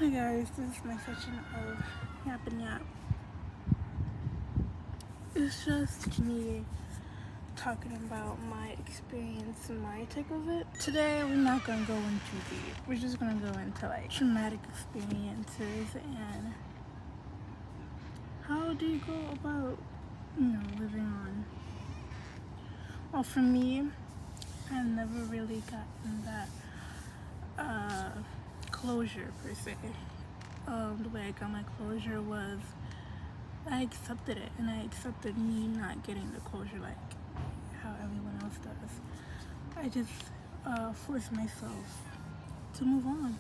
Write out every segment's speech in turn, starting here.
Hi guys, this is my section of Yap and Yap. It's just me talking about my experience and my take of it. Today we're not gonna go in too deep. We're just gonna go into like traumatic experiences and how do you go about, living on. Well, for me, I never really gotten that closure per se. The way I got my closure was I accepted it, and I accepted me not getting the closure like how everyone else does. I just forced myself to move on.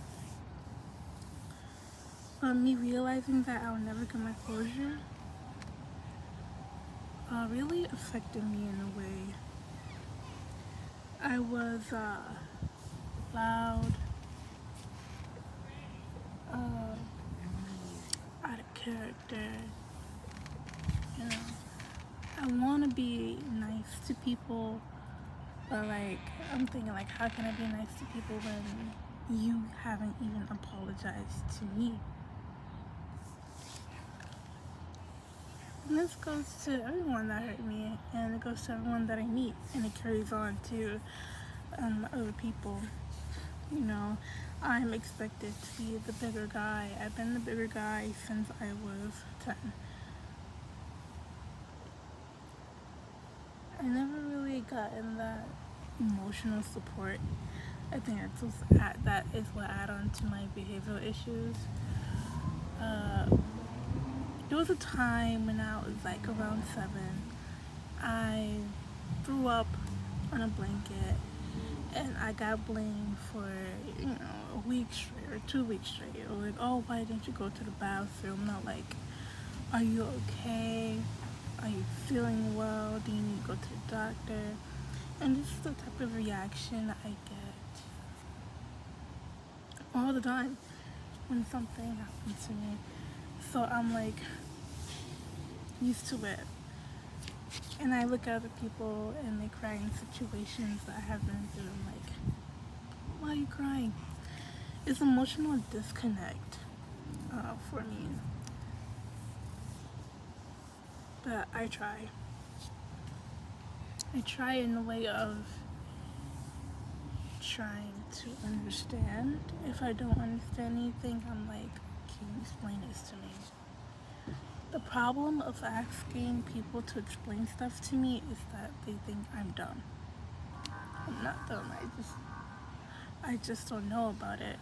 But me realizing that I'll never get my closure really affected me in a way. I was loud, out of character, you know. I want to be nice to people, but like I'm thinking like, how can I be nice to people when you haven't even apologized to me? And this goes to everyone that hurt me, and it goes to everyone that I meet, and it carries on to other people. You know, I'm expected to be the bigger guy. I've been the bigger guy since I was 10. I never really gotten that emotional support. I think that is what add on to my behavioral issues. There was a time when I was like around 7. I threw up on a blanket and I got blamed for, a week straight or 2 weeks straight. Or like, oh, why didn't you go to the bathroom? Not like, are you okay? Are you feeling well? Do you need to go to the doctor? And this is the type of reaction I get all the time when something happens to me. So I'm like used to it. And I look at other people and they cry in situations that I have been through. I'm like, why are you crying? It's emotional disconnect for me. But I try. I try in a way of trying to understand. If I don't understand anything, I'm like, can you explain this to me? The problem of asking people to explain stuff to me is that they think I'm dumb. I'm not dumb. I just don't know about it.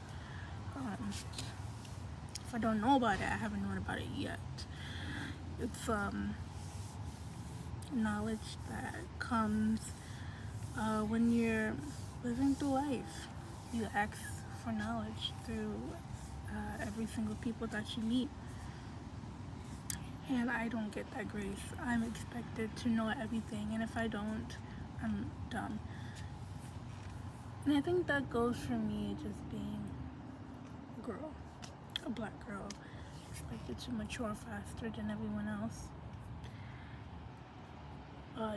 If I don't know about it, I haven't known about it yet. It's knowledge that comes when you're living through life. You ask for knowledge through every single people that you meet. And I don't get that grace. I'm expected to know everything, and if I don't, I'm dumb. And I think that goes for me just being a girl, a black girl, expected to mature faster than everyone else.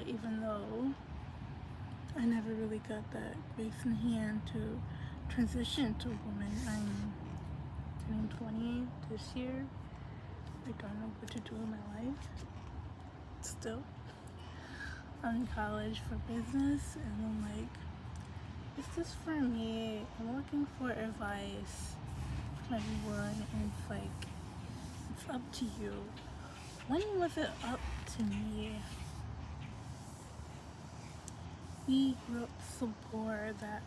Even though I never really got that grace in hand to transition to a woman. I'm turning 20 this year. I don't know what to do in my life. Still, I'm in college for business, and I'm like, is this for me? I'm looking for advice from everyone, and it's like, it's up to you. When was it up to me? We grew up so poor that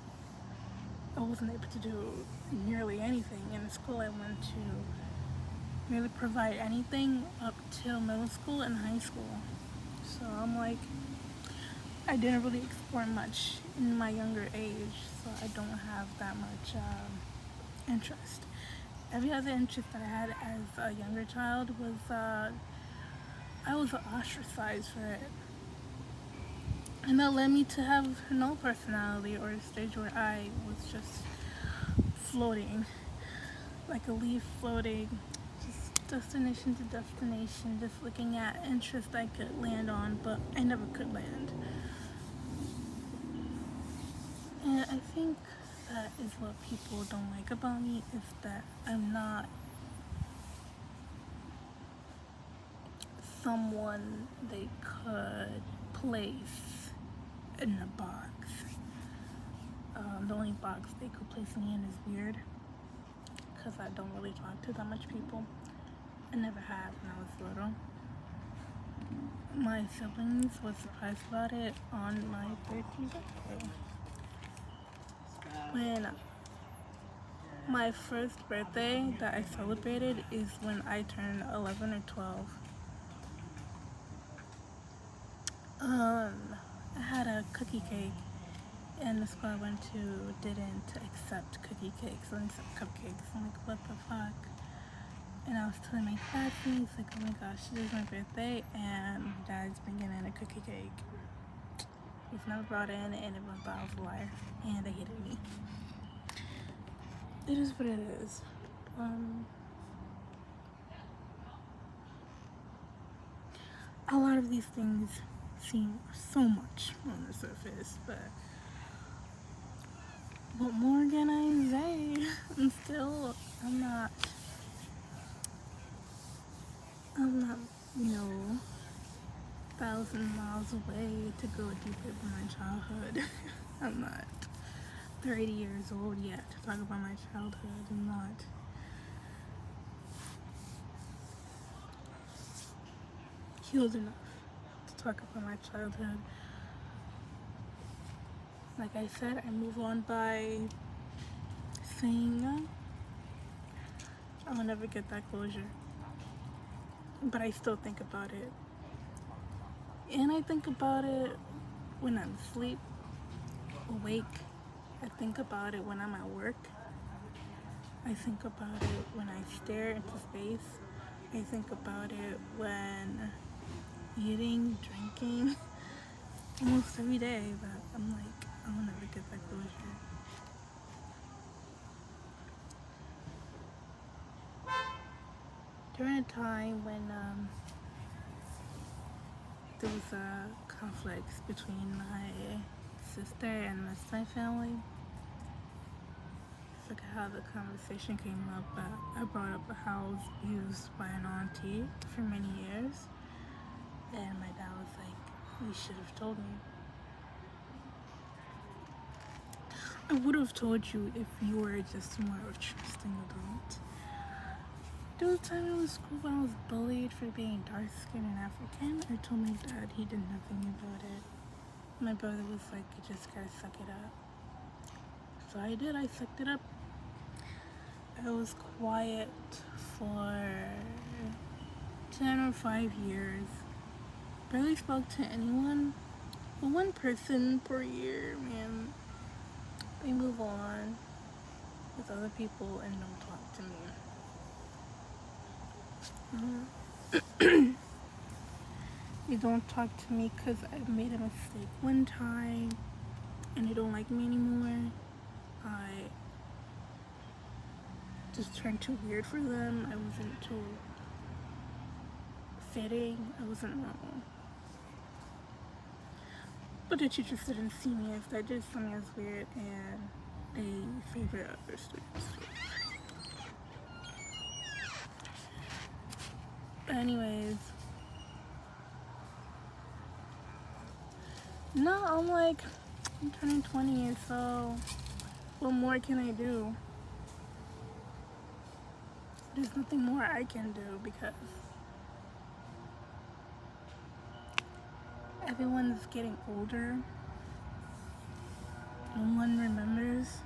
I wasn't able to do nearly anything. In the school I went to really provide anything up till middle school and high school. So I'm like, I didn't really explore much in my younger age, so I don't have that much interest. Every other interest that I had as a younger child was I was ostracized for it. And that led me to have no personality, or a stage where I was just floating, like a leaf floating, just destination to destination, just looking at interests I could land on, but I never could land. And I think that is what people don't like about me, is that I'm not someone they could place in a box. The only box they could place me in is weird, because I don't really talk to that much people. I never have when I was little. My siblings were surprised about it on my 13th birthday. When my first birthday that I celebrated is when I turned 11 or 12. I had a cookie cake, and the school I went to didn't accept cookie cakes, only accept cupcakes. I'm like, what the fuck? And I was telling my classmates, like, oh my gosh, today's my birthday, and my dad's bringing in a cookie cake. It was never brought in, and everyone thought I was a liar, and they hated me. It is what it is. A lot of these things seem so much on the surface, but what more can I say? I'm not, you know, 1,000 miles away to go deeper than my childhood. I'm not 30 years old yet to talk about my childhood. I'm not healed enough to talk about my childhood. Like I said, I move on by saying I will never get that closure. But I still think about it. And I think about it when I'm asleep, awake. I think about it when I'm at work. I think about it when I stare into space. I think about it when eating, drinking, almost every day. But I'm like, I will never get that closure. During a time when there was a conflict between my sister and my family, I forgot how the conversation came up, but I brought up how I was abused by an auntie for many years, and my dad was like, you should have told me. I would have told you if you were just more of a trusting adult. There was a time in school when I was bullied for being dark-skinned and African. I told my dad, he did nothing about it. My brother was like, you just gotta suck it up. So I did, I sucked it up. I was quiet for 10 or 5 years. Barely spoke to anyone. But one person per year, man. They move on with other people and don't talk to me. They don't talk to me because I made a mistake one time and they don't like me anymore. I just turned too weird for them. I wasn't too fitting. I wasn't normal. But the teachers didn't see me as that. They just saw me as weird, and they favored other students. But anyways, no, I'm turning 20, so what more can I do? There's nothing more I can do because everyone's getting older. No one remembers.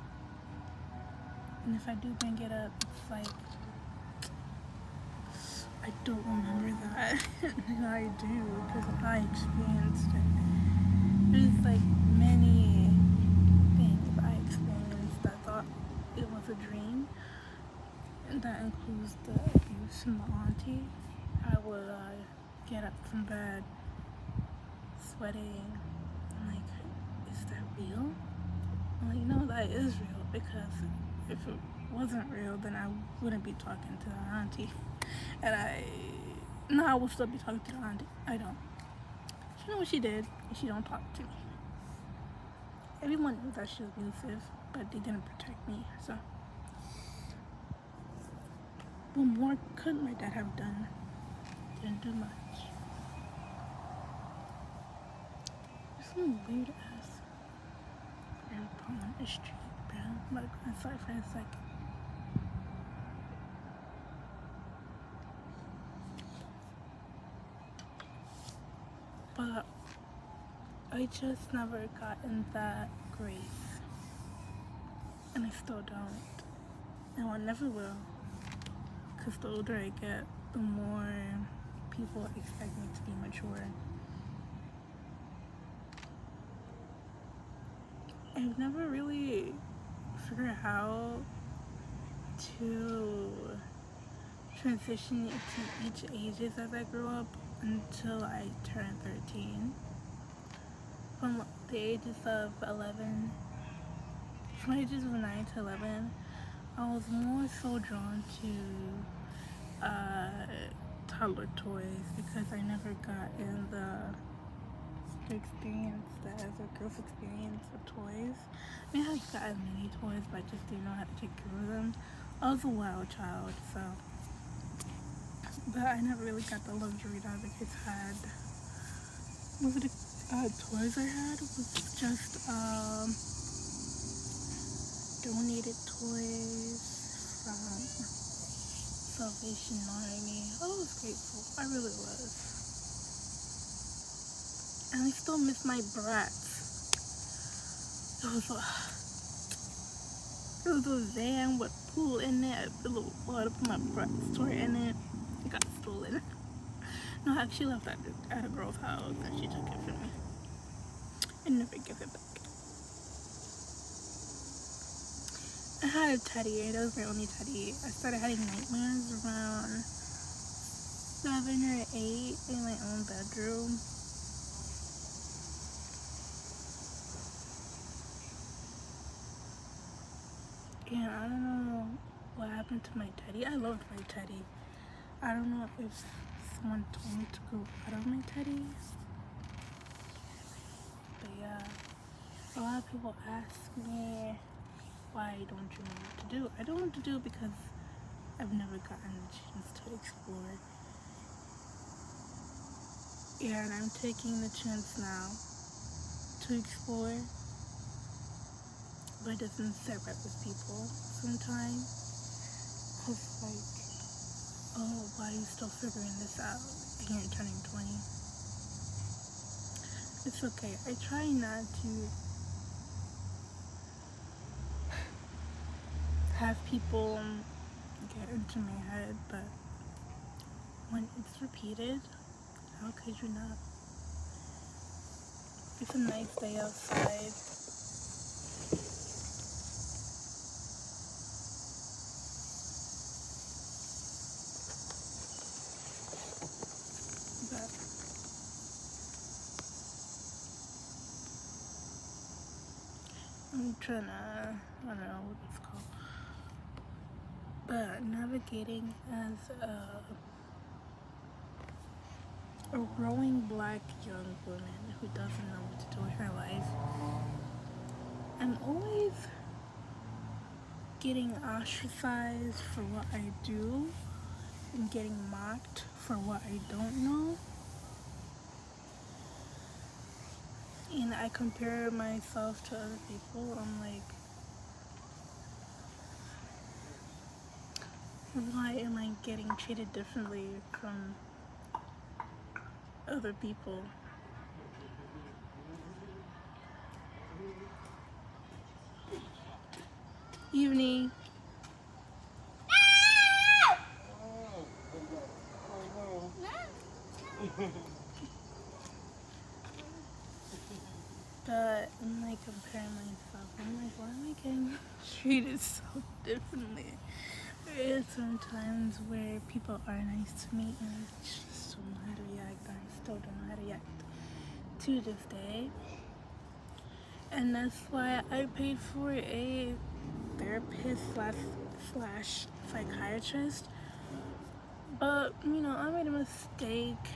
And if I do bring it up, it's like, I don't remember that. And I do, because I experienced it. There's like many things I experienced that I thought it was a dream. And that includes the abuse from the auntie. I would get up from bed sweating. I'm like, is that real? I'm like, no, that is real, because if it wasn't real, then I wouldn't be talking to the auntie. And I will still be talking to the auntie. I don't. She knows what she did, and she don't talk to me. Everyone knows that she's abusive. but they didn't protect me. So, what more could my dad have done? Didn't do much. There's some weird ass grandpa on the street, bro. I'm gonna go inside for a second. But I just never gotten that grace, and I still don't, and I never will. Cause the older I get, the more people expect me to be mature. I've never really figured out how to transition into each ages as I grew up until I turned 13. From the ages of 11, from the ages of 9 to 11, I was more so drawn to toddler toys because I never got in the experience that as a girl's experience with toys. I mean, I've gotten many toys, but I just didn't know how to take care of them. I was a wild child, so. But I never really got the luxury that other kids had. Most of the toys I had was just donated toys from Salvation Army. I was grateful. I really was. And I still miss my brats. It was a van with a pool in it. I put a little water, put my brat's toy in it. It got stolen. No, I actually left that at a girl's house and she took it from me. And never gave it back. I had a teddy. That was my only teddy. I started having nightmares around 7 or 8 in my own bedroom. And I don't know what happened to my teddy. I loved my teddy. I don't know if someone told me to go out of my teddy. But yeah, a lot of people ask me, why don't you know what to do? I don't know what to do because I've never gotten the chance to explore. Yeah, and I'm taking the chance now to explore. But it doesn't sit right with people sometimes. Cause like, oh, why are you still figuring this out? And you're turning 20. It's okay. I try not to have people get into my head, but when it's repeated, how could you not? It's a nice day outside. But I'm trying to, I don't know what it's called. But navigating as a growing black young woman who doesn't know what to do with her life, I'm always getting ostracized for what I do and getting mocked for what I don't know. And I compare myself to other people. I'm like, why am I getting treated differently from other people? Evening. But I'm like comparing myself. I'm like, why am I getting treated so differently? There are some times where people are nice to me and I just don't know how to react. I still don't know how to react to this day. And that's why I paid for a therapist slash psychiatrist. But, you know, I made a mistake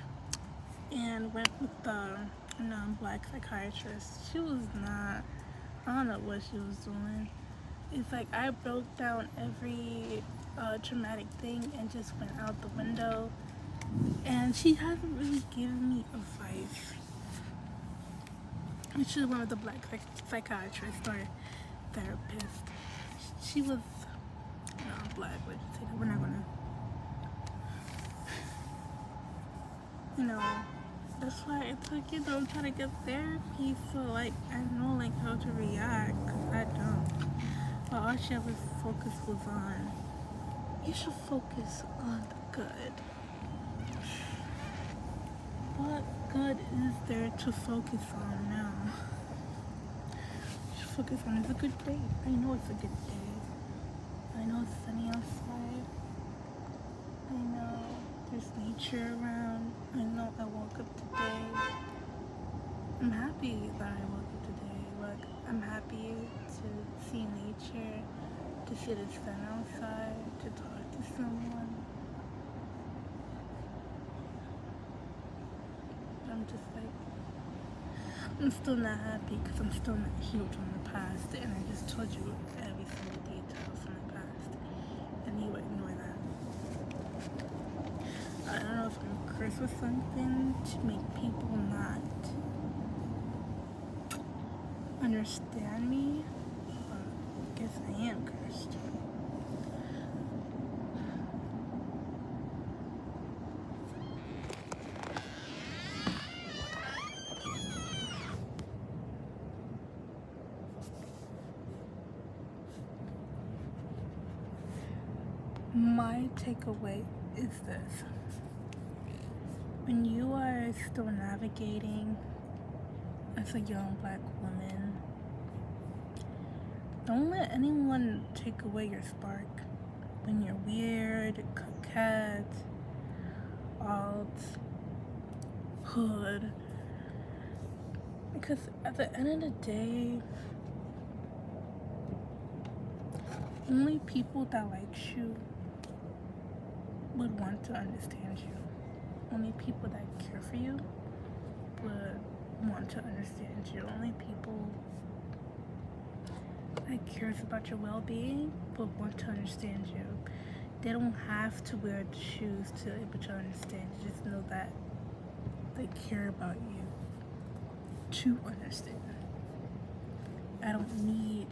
and went with the non-black psychiatrist. She was not, I don't know what she was doing. It's like I broke down every traumatic thing and just went out the window. And she hasn't really given me advice. I should have went with the black psychiatrist or therapist. She was not black, but say that we're not gonna, you know. That's why it's like, you know, I'm trying to get therapy so like I know like how to react, 'cause I don't. But all she ever focused was on, you should focus on the good. What good is there to focus on now? You should focus on, it's a good day. I know it's a good day. I know it's sunny outside. I know there's nature around. I know I woke up today. I'm happy that I woke up today. Like, I'm happy to see nature, to see the sun outside, to talk to someone. I'm just like, I'm still not happy because I'm still not healed from the past, and I just told you every single detail from the past, and you ignore that. I don't know if I'm cursed with something to make people not understand me, but I guess I am cursed. My takeaway is this. When you are still navigating as a young black woman, don't let anyone take away your spark. When you're weird, coquette, alt, hood. Because at the end of the day, only people that like you would want to understand you. Only people that care for you would want to understand you. Only people that cares about your well-being would want to understand you. They don't have to wear the shoes to be able to understand you. Just know that they care about you to understand. I don't need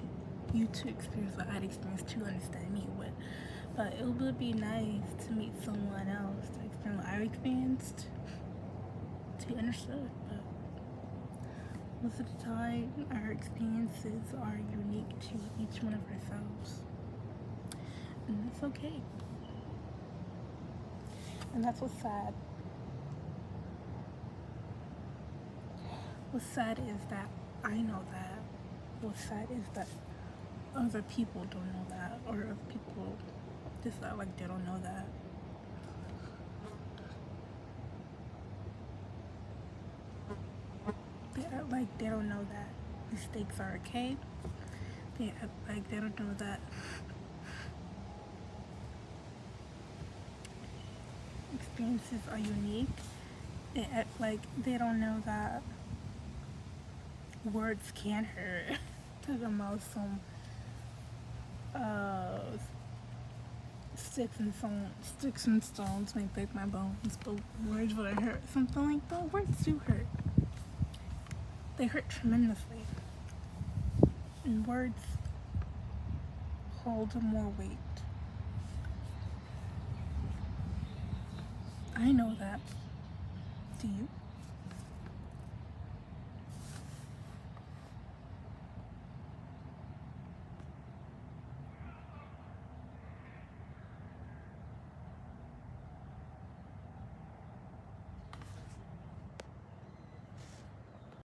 you to experience what I'd experienced to understand me with. But it would be nice to meet someone else to experience what I experienced to be understood. But most of the time, our experiences are unique to each one of ourselves. And that's okay. And that's what's sad. What's sad is that I know that. What's sad is that other people don't know that, or other people just act like they don't know that. They act like they don't know that mistakes are okay. They act like they don't know that experiences are unique. They act like they don't know that words can hurt. Talking about some sticks and stones may break my bones, but words will hurt. Something like that. Words do hurt. They hurt tremendously. And words hold more weight. I know that. Do you?